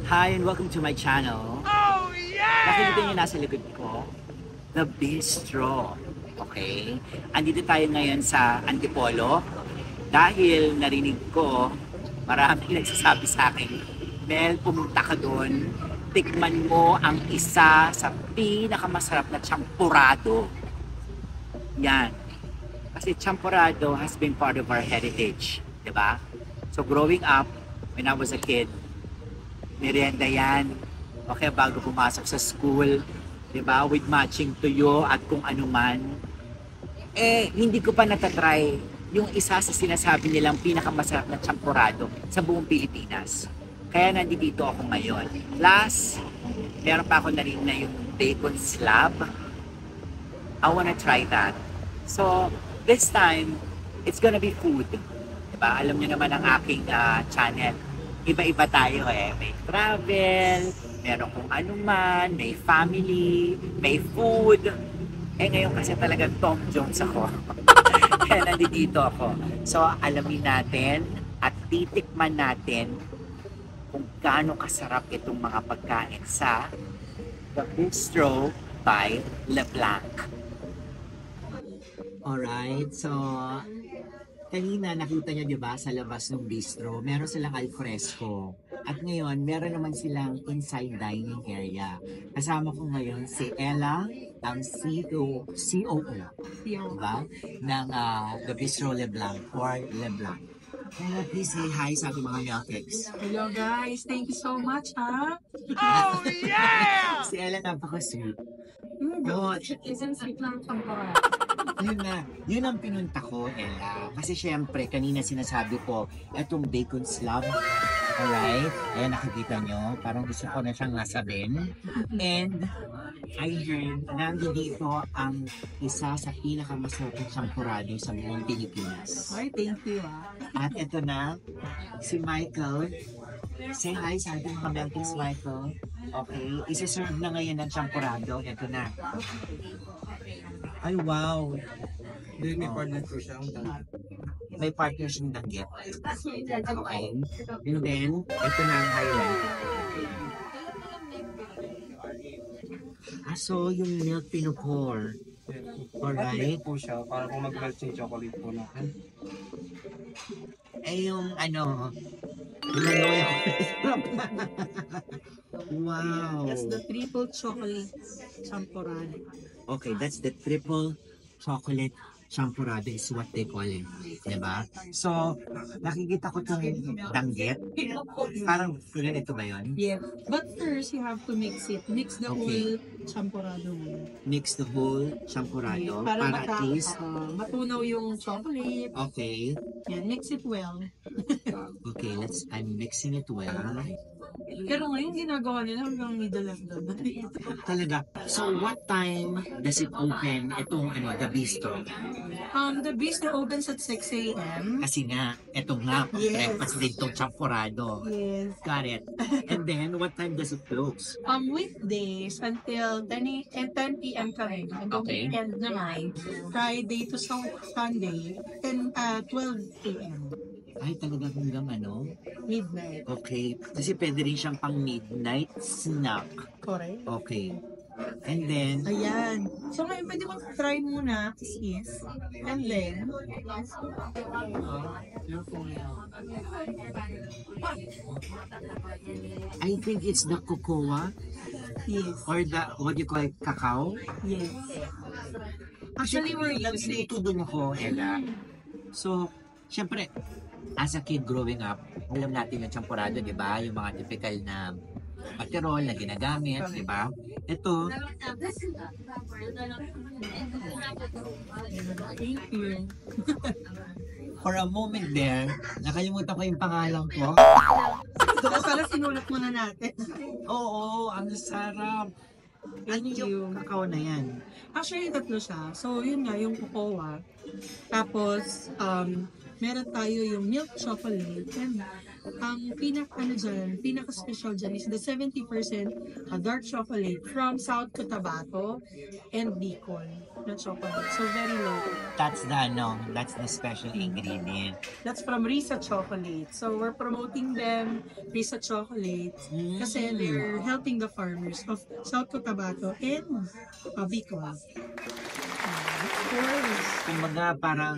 Hi and welcome to my channel. Oh yeah! Nakikita niyo nasa likod ko, The Bistro. Okay? Andito tayo ngayon sa Antipolo dahil narinig ko maraming nagsasabi sa akin, Mel, pumunta ka doon, tikman mo ang isa sa pinakamasarap na champurado. Yan. Kasi champurado has been part of our heritage. Diba? So growing up, when I was a kid, merienda yan. Okay, bago pumasok sa school, di ba? With matching tuyo at kung ano man. Eh, hindi ko pa natatry yung isa sa sinasabi nilang pinakamasarap na champurado sa buong Pilipinas. Kaya nandito ako ngayon. Plus, meron pa ako na rin na yung bacon slab. I wanna try that. So, this time, it's gonna be food. Diba? Alam niyo naman ang aking channel. Iba-iba tayo eh. May travel, meron kung ano man, may family, may food. Eh ngayon kasi talaga Tom Jones ako. Kaya nandito ako. So alamin natin at titikman natin kung gaano kasarap itong mga pagkain sa The Bistro by LeBlanc. Alright, so kanina nakita niyo 'di ba sa labas ng bistro, meron silang alfresco. At ngayon, meron naman silang inside dining area. Kasama ko ngayon si Ella, ang COO, diba? Ng The Bistro LeBlanc or LeBlanc. Ella, please say hi sa ating mga milkcakes. Hello guys, thank you so much ha. Oh yeah! Si Ella napaka-sweet. Oh, Isn't sweet lang tampara. yun ang pinunta ko, Ella. Kasi syempre, kanina sinasabi ko, etong bacon slab, alright? Ayan, nakikita nyo, parang gusto ko na siyang nasabin. And, I heard, nandito ang isa sa pinakamasarap na champurado sa buong Pilipinas. Ay, thank you ha. At ito na, si Michael. Say hi sa ating mga milkings, Michael. Okay, isa-serve na ngayon ng champurado. Ito na. Ay, wow. May partner ko siya. May partner siyang danggit. Okay. And then, ito na ang highlight. So yung milk pinupour. Alright. Po siya, para kung mag-melt yung chocolate po natin. Eh yung ano, wow. That's the triple chocolate champurrado. Okay, that's the triple chocolate champurrado is what they call it. Diba? So, nakikita ko itong danggit. Parang, ganito ba yun? Yeah, but first you have to mix it. Mix the Okay. whole champurrado mo. Mix the whole champurado Para para at least, matunaw yung chocolate. okay. Yan, mix it well. Okay, I'm mixing it well. Pero ngayon ginagawa nila hanggang middle lang doon. Talaga. So, what time does it open itong The Bistro? The bistro opens at 6 a.m. Kasi nga, ito nga, Yes. breakfast din itong champurado. Yes. Got it. And then, what time does it close? Weekdays until 10 p.m. kami. And then Okay. weekend naman, Friday to Sunday, 12 p.m. Ay, talaga hanggang Midnight. Okay. Kasi pwede rin siyang pang midnight snack. Correct. Okay. And then, Ayan. So ngayon, pwede mo try muna, sis. And then, I think it's the cocoa yes. or the, what you call it, cacao. Yes. Actually, nag-stay doon ako, Ella. So, syempre, as a kid growing up, alam natin yung champurado, di ba? Yung mga typical na patirol na ginagamit, di ba? Ito, Thank you. for a moment there, nakalimutan ko yung pangalan ko. So, pala sinulat muna natin. Oo, ang sarap. Ano yung kakao na yan? Actually, tatlo siya. So, yun nga, yung cocoa. Tapos, meron tayo yung milk chocolate and ang pinaka-special dyan is the 70% dark chocolate from South Cotabato and Bicol na chocolate. So, very low. That's the special ingredient. That's from Risa Chocolate. So, we're promoting them, Risa Chocolate, kasi they're helping the farmers of South Cotabato and Bicol. Of course. Kumbaga parang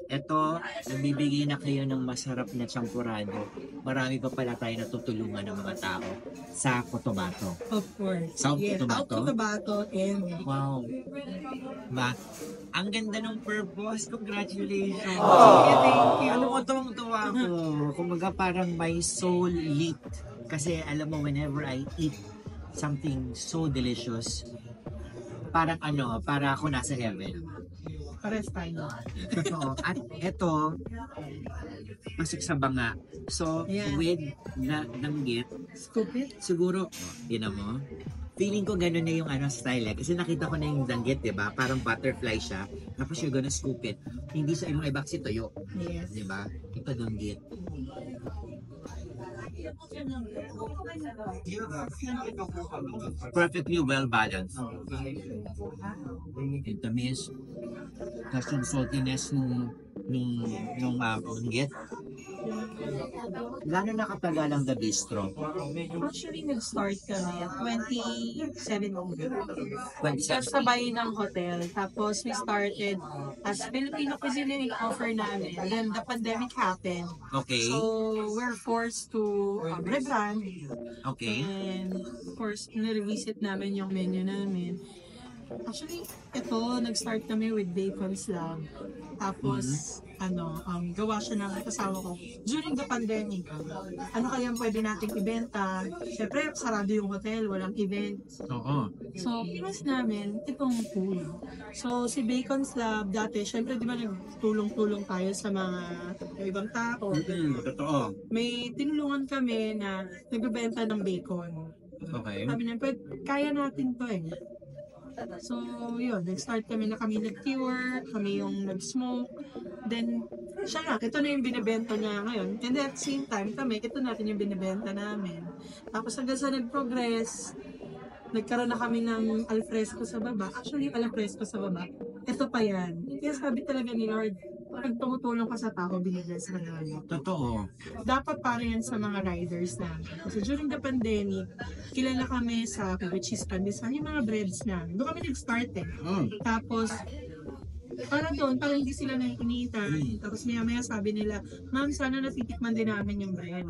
eto, nagbibigay na kayo ng masarap na champurado. Marami pa pala tayo natutulungan ng mga tao sa Cotabato. Of course. South Yes, South Cotabato? Cotabato and Wow. Ang ganda ng purpose. Congratulations. Thank you. Alam mo, tuwang-tuwa ako. Kumbaga parang my soul lit. Kasi alam mo, whenever I eat something so delicious, parang para ako nasa heaven. Pares tayo. Totoo. At eto, pasok sa banga. So, Yeah. with danggit, Scoop it. siguro, mo, feeling ko gano'n na yung style eh. Kasi nakita ko na yung danggit, diba? Parang butterfly siya. Tapos you're gonna scoop it. Hindi siya yung ibang si toyo. Yes. Diba? Ito danggit. Perfectly well balanced. Yung tamis, tapos yung saltiness ng danggit. Gano'n nakatagal ang The Bistro? Actually, nag-start kami 2017. 27. Sabay ng hotel. Tapos we started as Filipino cuisine yung offer namin. Then the pandemic happened. Okay. So we're forced to rebrand. Okay. And of course, na-revisit namin yung menu namin. Actually, ito, nag-start kami with Bacon Slab. Tapos, gawa siya ng kasama ko. During the pandemic, ano kaya pwede nating ibenta? Siyempre, sarado yung hotel, walang event. Oo. So, pinas namin itong food. So, si Bacon Slab, dati, syempre, di ba nagtulong-tulong tayo sa mga ibang tao. Totoo. May tinulungan kami na nagbebenta ng bacon. Okay. Sabi niya, kaya natin to eh. So, yun, nag-start kami na kami nag-cure, kami yung nag-smoke. Then, siya nga, ito na yung binibenta niya ngayon. And at the same time, kami, ito natin yung binibenta namin. Tapos hanggang sa nag-progress, nagkaroon na kami ng alfresco sa baba. Actually, alfresco sa baba. Ito pa yan. Kaya sabi talaga ni Lord, pag tumutulong ka sa tao, binigay sa kanila. Totoo. Dapat para yan sa mga riders namin. Kasi during the pandemic, kilala kami sa which is pandesal, yung mga breads namin. Doon kami nag-start eh. Tapos, parang hindi sila nakikita. Tapos maya sabi nila, ma'am, sana natitikman din namin yung bread.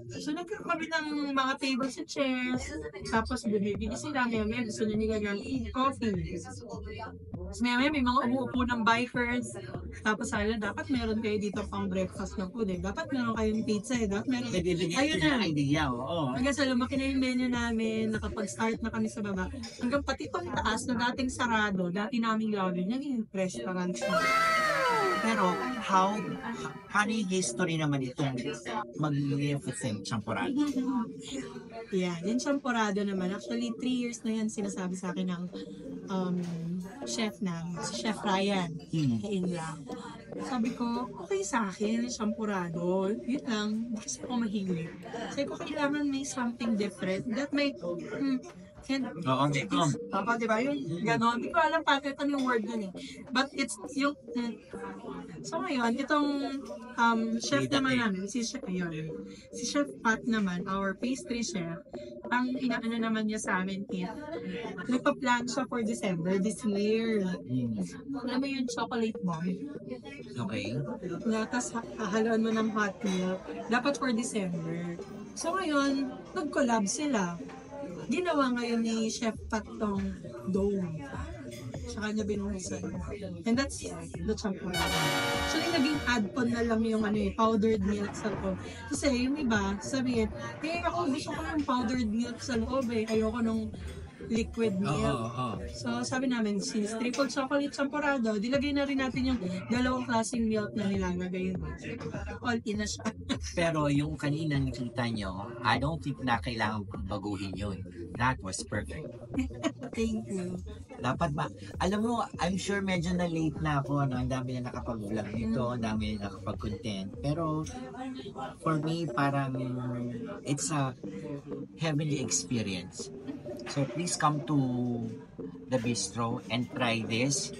So nagkaroon kami ng mga tables and chairs. Tapos bibili sila, maya gusto nila ng coffee. Tapos maya may mga umuupo ng bikers. Tapos dapat meron kayo dito pang breakfast na food eh. Dapat meron kayong pizza eh. Dapat meron. Ayun na. Idea, oo. Hanggang sa lumaki na yung menu namin, nakapag-start na kami sa baba. Hanggang pati itong taas na dating sarado, dati naming lobby, naging restaurant siya. Pero, paano yung history naman itong mag-Magnificent Champurado? Yeah, yung champurado naman. Actually, 3 years na yan sinasabi sa akin ng chef namin, si Chef Ryan. Kain lang. Sabi ko, okay sa akin, champurado. Yun lang, hindi kasi ako mahilig. Sabi ko, kailangan may something different that may Oo, Tama, di ba? Yung gano'n. Hindi ko alam bakit ano yung word nun eh. But it's yung... So ngayon, itong chef naman namin, si Chef Pat naman, our pastry chef, ang inaano naman niya sa amin is, nagpa-plan siya for December this year. Alam mo yung chocolate bomb? Okay. Tapos hahaluan mo ng hot milk. Dapat for December. So ngayon, nag-collab sila. Ginawa ngayon ni Chef Pat tong dome. Sa kanya binuhusan. And that's the champurado. Actually, naging add-on na lang yung powdered milk sa loob. Kasi yung iba, sabihin, ako gusto ko yung powdered milk sa loob eh. Ayoko nung liquid milk. So, sabi namin, since triple chocolate champurado, dilagay na rin natin yung dalawang klaseng milk na nilalagay yun. All in na siya. Pero yung kanina nakita nyo, I don't think na kailangan baguhin yun. That was perfect. Thank you. Dapat ba? Alam mo, I'm sure medyo na late na ako. No? Ang dami na nakapag-vlog nito, ang dami na nakapag-content. Pero, for me, parang it's a heavenly experience. So, please come to the bistro and try this.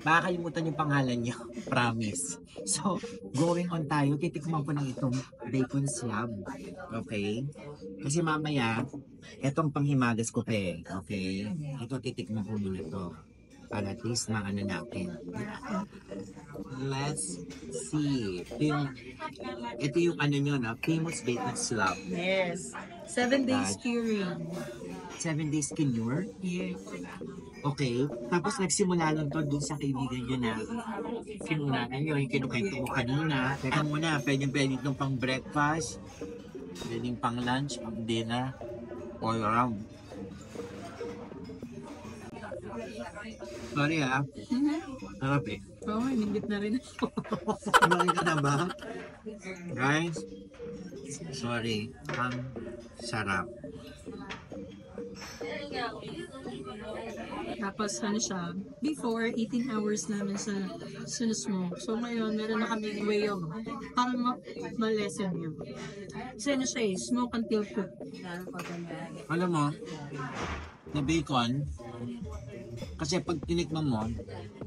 Makakalimutan yung pangalan niyo. Promise. So, going on tayo, titikman ko ng itong bacon slab. Okay? Kasi mamaya, etong panghimagas ko pa eh. Okay? Ito titikman ko muna ito. Para at least maano natin. Let's see. Ito yung ano nyo na, famous bacon slab. Yes. 7 days curing. 7 days tenure. Yes. Okay. Tapos nagsimula lang to dun sa kaibigan nyo na sinunanan nyo, yung kinukwento mo kanina. Teka muna, pwede itong pang breakfast, pwede pang lunch, pang dinner, all around. Sorry Sarap eh. Oo, nindit na rin ako. Kumain ka na ba? Guys, sorry. Ang sarap. Tapos ano siya, before 18 hours namin sa sinusmoke. So ngayon, meron na kami way of para ma-lessen yun. Kasi ano siya smoke until cook. Alam mo, na bacon, kasi pag tinikman mo,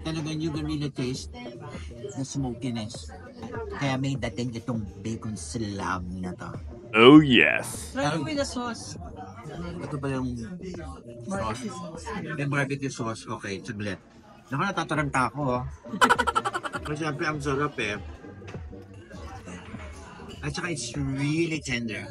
talagang you can really taste the smokiness. Kaya may dating itong bacon slab na to. Oh yes. Try it with the sauce. Ito pa yung sauce. Yung barbecue sauce. Okay, saglit. Naku, natataranta ako. Kasi siyempre ang sarap eh. At saka it's really tender.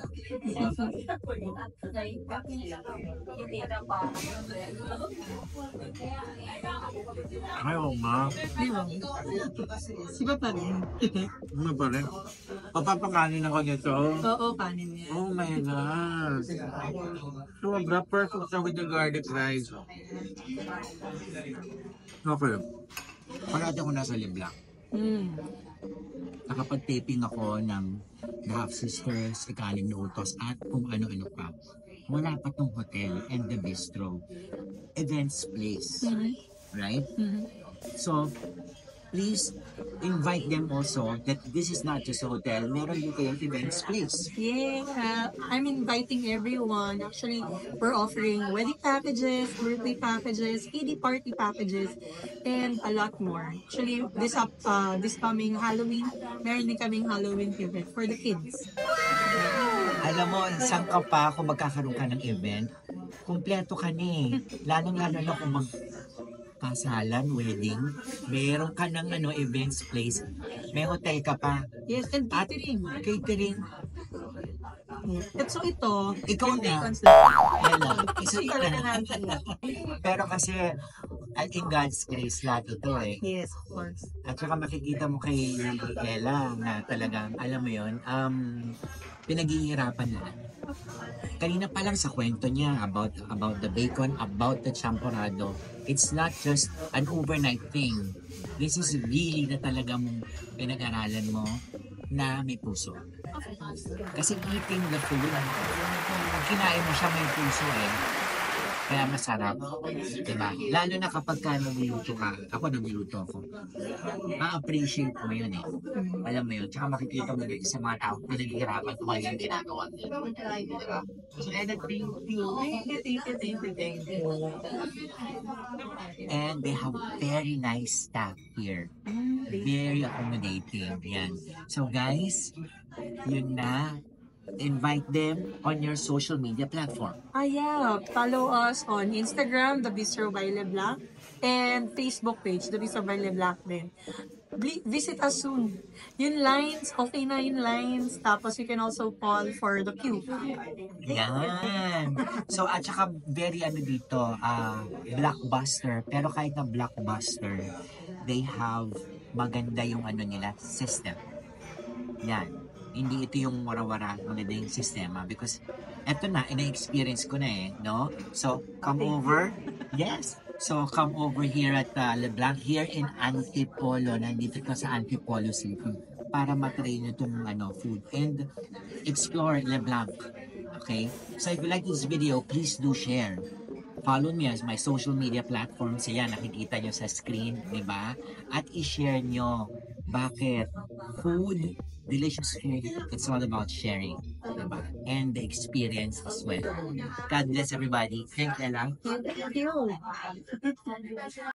Ay, oo nga. Di ba? Siba pa rin. Ano pa rin? Papapakanin ako nito. Oo, kanin niya. Oh my God. Sobra perfect siya with the garlic rice. Okay. Parati ako nasa Leblanc. Nakapag-taping ako ng The Half Sisters, Ikalim na Utos, at kung ano-ano pa. Wala pa tong hotel and the bistro. Events place. Right? So, please invite them also that this is not just a hotel. Meron din kayong events place. Yeah, I'm inviting everyone. Actually, we're offering wedding packages, birthday packages, ED party packages, and a lot more. Actually, this coming Halloween, meron din kaming Halloween event for the kids. Alam mo, isang ka pa kung magkakaroon ka ng event, kumpleto ka ni. Lalong-lalo na kung kasalan, wedding, meron ka ng events place, may hotel ka pa. Yes, and At catering. catering. At so ito, Ikaw na. Hello. Isa Pero kasi, in God's grace lahat ito eh. Yes, of course. At saka makikita mo kay Ella na talagang, alam mo yun, pinaghihirapan na. Kanina pa lang sa kwento niya about the bacon, about the champorado, it's not just an overnight thing. This is really na talagang pinag-aralan mo na may puso. Kasi eating the food, kinain mo siya may puso eh. Kaya masarap. Diba? Lalo na kapag ka nagluluto ka, ako nagluluto ako. Ma-appreciate mo yun eh. Alam mo yun. Tsaka makikita mo din sa mga tao, pinaghihirapan mo yung ginagawa. Diba? So, and thank you. And they have very nice staff here. Very accommodating. Yan. So guys, yun na. Invite them on your social media platform. Yeah. Follow us on Instagram, The Bistro by Leblanc, and Facebook page, The Bistro by Leblanc din. Visit us soon. Yung lines, okay na yung lines. Tapos you can also call for the queue. Yan. So, at saka very dito, blockbuster. Pero kahit na blockbuster, they have maganda yung nila, system. Yan. Hindi ito yung wara-wara maganda yung sistema because eto na, ina-experience ko na eh, no? So, come over. Yes. So, come over here at Leblanc, here in Antipolo. Nandito ka sa Antipolo City para matry nyo itong food and explore Leblanc. Okay? So, if you like this video, please do share. follow me as my social media platforms. Yan, nakikita nyo sa screen, di ba? At i-share nyo. Bakit? Food, delicious food, it's all about sharing. Diba? And the experience as well. God bless everybody. Thank you lang. Thank you.